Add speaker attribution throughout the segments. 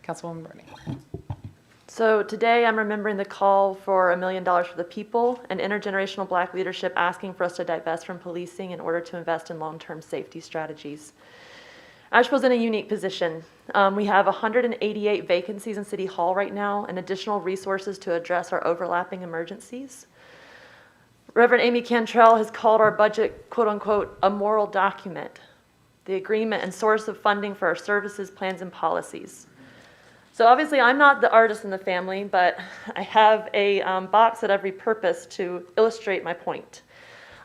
Speaker 1: Councilwoman Roney.
Speaker 2: So today I'm remembering the call for $1 million for the people and intergenerational Black leadership asking for us to divest from policing in order to invest in long-term safety strategies. Asheville's in a unique position. We have 188 vacancies in City Hall right now and additional resources to address our overlapping emergencies. Reverend Amy Cantrell has called our budget, quote unquote, a moral document, the agreement and source of funding for our services, plans, and policies. So obviously I'm not the artist in the family, but I have a box that I've repurposed to illustrate my point.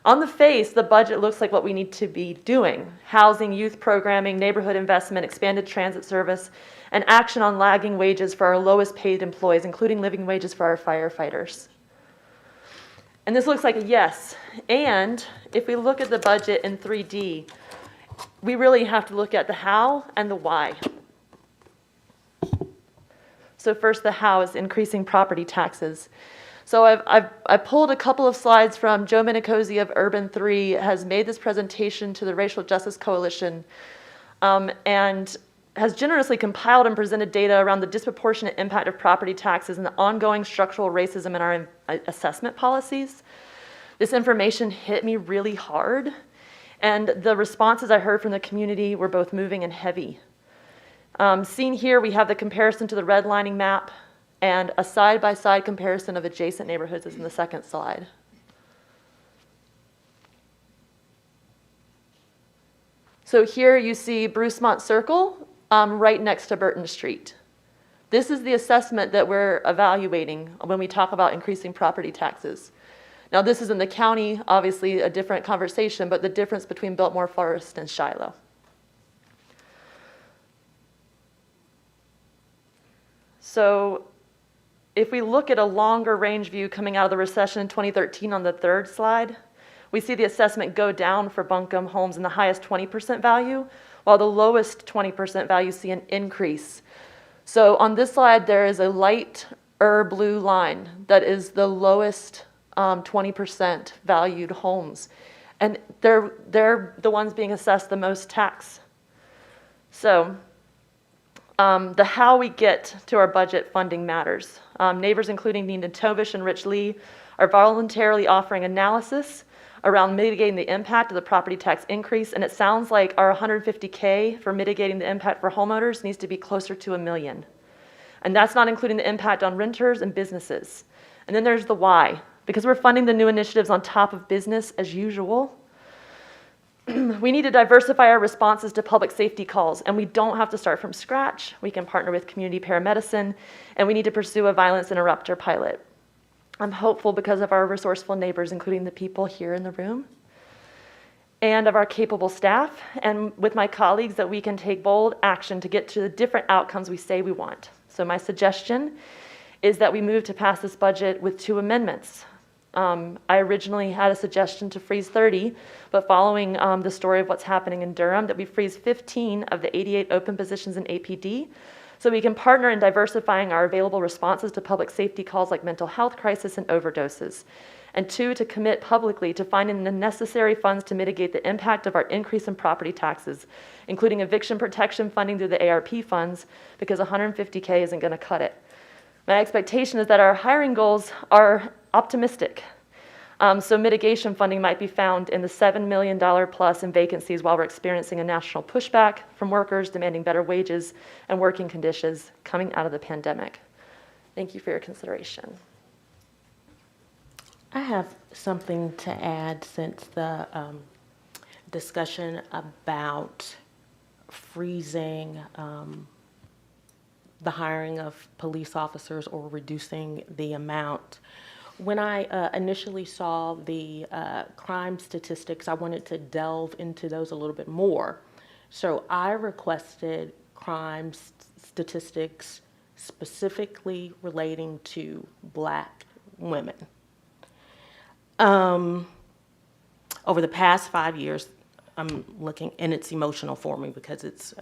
Speaker 2: On the face, the budget looks like what we need to be doing: housing, youth programming, neighborhood investment, expanded transit service, and action on lagging wages for our lowest paid employees, including living wages for our firefighters. And this looks like a yes. And if we look at the budget in 3D, we really have to look at the how and the why. So first, the how is increasing property taxes. So I pulled a couple of slides from Joe Minicozy of Urban 3, has made this presentation to the Racial Justice Coalition, and has generously compiled and presented data around the disproportionate impact of property taxes and the ongoing structural racism in our assessment policies. This information hit me really hard, and the responses I heard from the community were both moving and heavy. Seen here, we have the comparison to the redlining map and a side-by-side comparison of adjacent neighborhoods is in the second slide. So here you see Brucemont Circle right next to Burton Street. This is the assessment that we're evaluating when we talk about increasing property taxes. Now this is in the county, obviously a different conversation, but the difference between Biltmore Forest and Shiloh. So if we look at a longer range view coming out of the recession in 2013 on the third slide, we see the assessment go down for Buncombe homes in the highest 20% value, while the lowest 20% value see an increase. So on this slide, there is a lighter blue line that is the lowest 20% valued homes. And they're the ones being assessed the most tax. So the how we get to our budget funding matters. Neighbors including Nina Tobish and Rich Lee are voluntarily offering analysis around mitigating the impact of the property tax increase, and it sounds like our $150K for mitigating the impact for homeowners needs to be closer to $1 million. And that's not including the impact on renters and businesses. And then there's the why. Because we're funding the new initiatives on top of business as usual, we need to diversify our responses to public safety calls, and we don't have to start from scratch. We can partner with community paramedicine, and we need to pursue a violence interrupter pilot. I'm hopeful because of our resourceful neighbors, including the people here in the room, and of our capable staff, and with my colleagues that we can take bold action to get to the different outcomes we say we want. So my suggestion is that we move to pass this budget with 2 amendments. I originally had a suggestion to freeze 30, but following the story of what's happening in Durham, that we freeze 15 of the 88 open positions in APD, so we can partner in diversifying our available responses to public safety calls like mental health crisis and overdoses. And 2, to commit publicly to finding the necessary funds to mitigate the impact of our increase in property taxes, including eviction protection funding through the ARP funds, because $150K isn't going to cut it. My expectation is that our hiring goals are optimistic. So mitigation funding might be found in the $7 million plus in vacancies while we're experiencing a national pushback from workers demanding better wages and working conditions coming out of the pandemic. Thank you for your consideration.
Speaker 3: I have something to add since the discussion about freezing the hiring of police officers or reducing the amount. When I initially saw the crime statistics, I wanted to delve into those a little bit more. So I requested crime statistics specifically relating to Black women. Over the past 5 years, I'm looking, and it's emotional for me because it's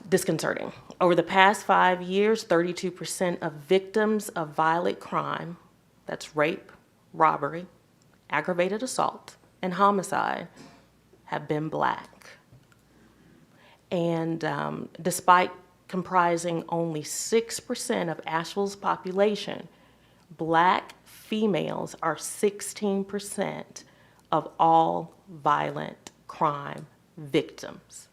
Speaker 3: disconcerting. Over the past 5 years, 32% of victims of violent crime, that's rape, robbery, aggravated assault, and homicide, have been Black. And despite comprising only 6% of Asheville's population, Black females are 16% of all violent crime victims.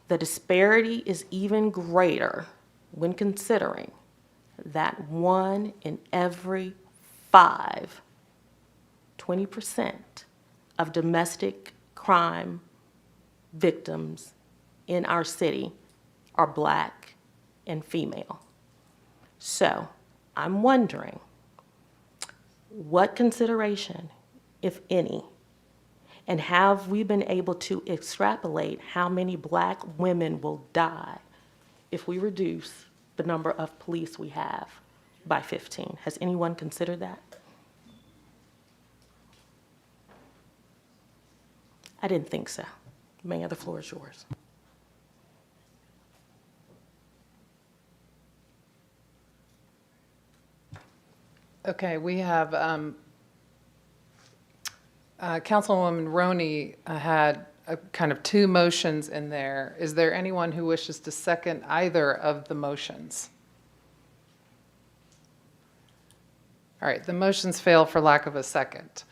Speaker 3: The disparity is even greater when considering that 1 in every 5, 20% of domestic crime victims in our city are Black and female. So I'm wondering what consideration, if any, and have we been able to extrapolate how many Black women will die if we reduce the number of police we have by 15? Has anyone considered that? I didn't think so. Mayor, the floor is yours.
Speaker 1: Okay, we have Councilwoman Roney had kind of 2 motions in there. Is there anyone who wishes to second either of the motions? All right, the motions fail for lack of a second.